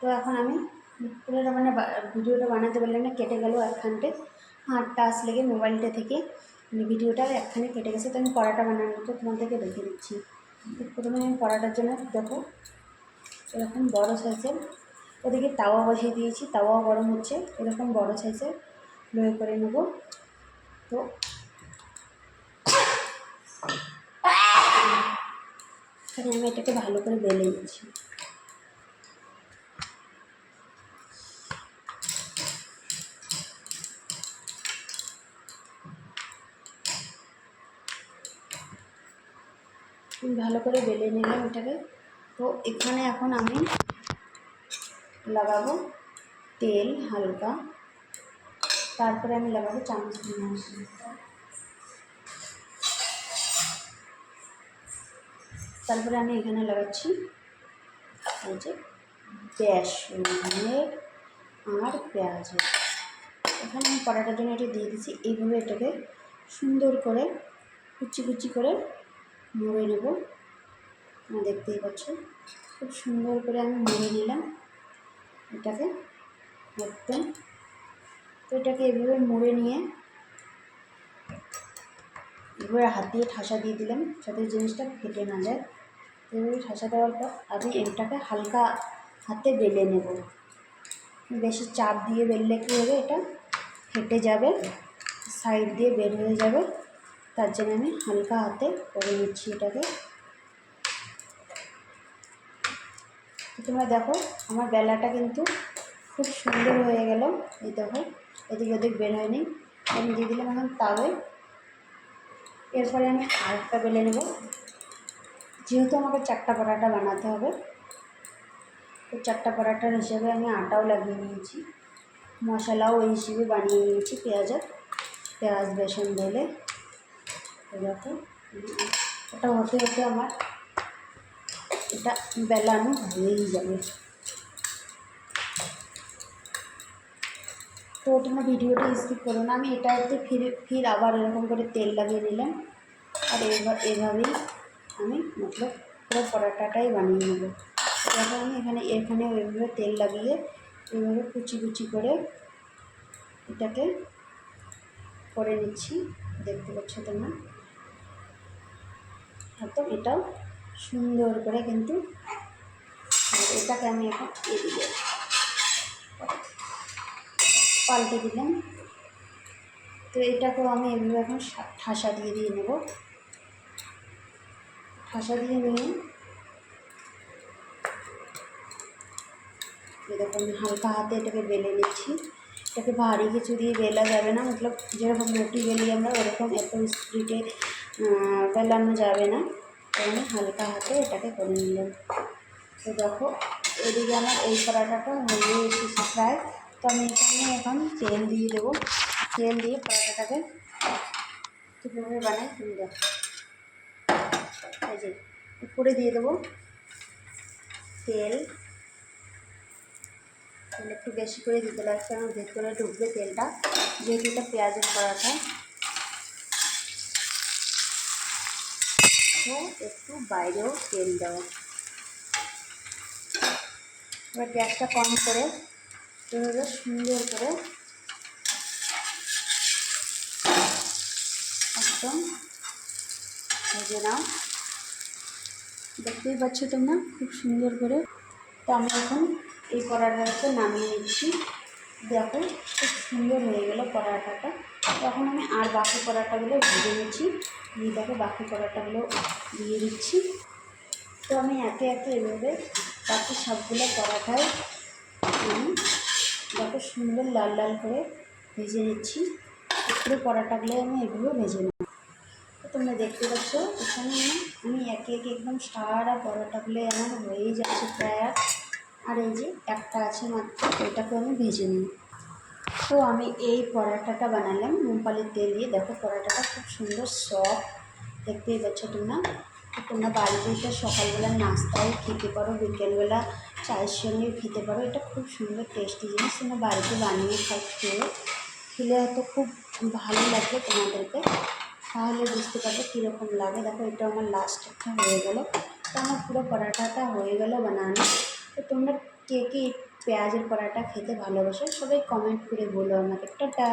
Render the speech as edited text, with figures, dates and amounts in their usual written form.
তো এখন আমি পুরোটা মানে ভিডিওটা বানাতে পারলাম না, কেটে গেল একখানটে, হাতটা আসলে গিয়ে মোবাইলটা থেকে মানে ভিডিওটা একখানে কেটে গেছে। তো আমি কড়াটা বানানোটা তোমাদেরকে দেখে দিচ্ছি। তো প্রথমে আমি কড়াটার জন্য দেখো এরকম বড় সাইজের, ওদিকে তাওয়া বসিয়ে দিয়েছি, তাওয়াও গরম হচ্ছে, এরকম বড় সাইজের লোয়ে করে নেব। তো এখানে আমি এটাকে ভালো করে বেলে নিচ্ছি। ভালো করে বেলে নিলাম এটাকে। তো এখানে এখন আমি লাগাবো তেল হালকা, তারপরে আমি লাগাবো চামচ চামচ। তারপরে আমি এখানে লাগাচ্ছি এই যে বেসনের আর পেঁয়াজের। এখানে আমি কড়াটার জন্য এটা দিয়ে দিচ্ছি। এইভাবে এটাকে সুন্দর করে কুচি কুচি করে মুড়ে নেব। তোমরা দেখতেই পাচ্ছ খুব সুন্দর করে আমি মুড়ে নিলাম এটাকে একদম। তো এটাকে এভাবে মুড়ে নিয়ে এবার হাত দিয়ে ঠাসা দিয়ে দিলাম যাতে জিনিসটা ফেটে না যায়। এভাবে ঠাসা দেওয়ার পর আমি এটাকে হালকা হাতে বেলে নেব। বেশি চাপ দিয়ে বেললে কী হবে, এটা ফেটে যাবে, সাইড দিয়ে বের হয়ে যাবে। তার জন্য আমি হালকা হাতে করে নিচ্ছি এটাকে। তোমরা দেখো আমার বেলাটা কিন্তু খুব সুন্দর হয়ে গেল। এই দেখো এদিক ওদিক বের হয়নি। আমি দিয়ে দিলাম এখন তাওয়ায়। এরপরে আমি আরেকটা বেলে নেব, যেহেতু আমাকে 4টা পরোটা বানাতে হবে। তো 4টা পরোটার হিসেবে আমি আটাও লাগিয়ে নিয়েছি, মশলাও ওই হিসেবে বানিয়ে নিয়েছি পেঁয়াজ বেসন ঢেলে। দেখো এটা হতে হতে আমার এটা বেলানো হয়েই যাবে। তো তোমরা ভিডিওটা স্কিপ করো না। আমি এটাতে ফির আবার এরকম করে তেল লাগিয়ে নিলাম। আর এভাবেই আমি মতলব পুরো পরোটাটাই বানিয়ে নেব। দেখো আমি এখানে ওইভাবে তেল লাগিয়ে এইভাবে কুচি কুচি করে এটাকে করে নিচ্ছি। দেখতে পাচ্ছ তোমরা একদম এটাও সুন্দর করে কিন্তু। এটাকে আমি এখন এদিকে পাল্টে দিলাম। তো এটাকেও আমি এভাবে এখন ঠাসা দিয়ে নেব। ঠাসা দিয়ে নিয়ে এরকম হালকা হাতে এটাকে বেলে নিচ্ছি। এটাকে ভারী কিছু দিয়ে বেলা যাবে না, মতলব যেরকম রুটি বেলি আমরা ওরকম এত স্পিডে বেলানো যাবে না। তো আমি হালকা হাতে এটাকে করে নিলাম। তো দেখো এদিকে আমার এই পরোটাটা হয়ে এসেছে প্রায়। তো আমি এখানে এখন তেল দিয়ে দেবো। তেল দিয়ে পরোটাটাকে কীভাবে বানাই তুমি দেখো। এই যে উপরে দিয়ে দেবো তেল একটু বেশি করে দিতে লাগছে, আমার ভেতরে ঢুকবে তেলটা, যেহেতু এটা পেঁয়াজের পরোটা। তো একটু বাইরেও তেল দেওয়া। এবার গ্যাসটা কম করে এভাবে সুন্দর করে একদম ভেজে নাও। দেখতেই পাচ্ছ তোমরা খুব সুন্দর করে। তো আমি এখন এই পরোটাটাকে নামিয়ে নিচ্ছি। দেখো খুব সুন্দর হয়ে গেল পরোটাটা। তখন আমি আর বাকি পরোটাগুলো ভেজে নিচ্ছি। দিয়ে দেখো বাকি পরোটাগুলো দিয়ে দিচ্ছি। তো আমি একে একে এভাবে বাকি সবগুলো পরোটায় আমি দেখো সুন্দর লাল লাল করে ভেজে নিচ্ছি। পুরো পরোটাগুলো আমি এগুলো ভেজে নেব। তোমরা দেখতে পাচ্ছ এখানে আমি একে একে একদম সারা পরোটাগুলো আমার হয়েই যাচ্ছে প্রায়। আর এই যে একটা আছে মাত্র, ওইটাকে আমি ভেজে নিই। তো আমি এই পরোটাটা বানালাম মুগফলির তেল দিয়ে। দেখো পরোটাটা খুব সুন্দর সফট, দেখতেই পাচ্ছ তোমরা। তোমরা বাড়িতে এটা সকালবেলা নাস্তাও খেতে পারো, বিকেলবেলা চায়ের সঙ্গে খেতে পারো। এটা খুব সুন্দর টেস্টি জিনিস, তোমরা বাড়িতে বানিয়ে খেলে হয়তো খুব ভালো লাগবে তোমাদেরকে। তাহলে বুঝতে পারবে কীরকম লাগে। দেখো এটা আমার লাস্ট একটা হয়ে গেল। তো আমার পুরো পরোটাটা হয়ে গেল বানানো। তো তোমরা কে কে পেঁয়াজের পরাটা খেতে ভালোবাসে সবাই কমেন্ট করে বলো আমাকে। টাটা।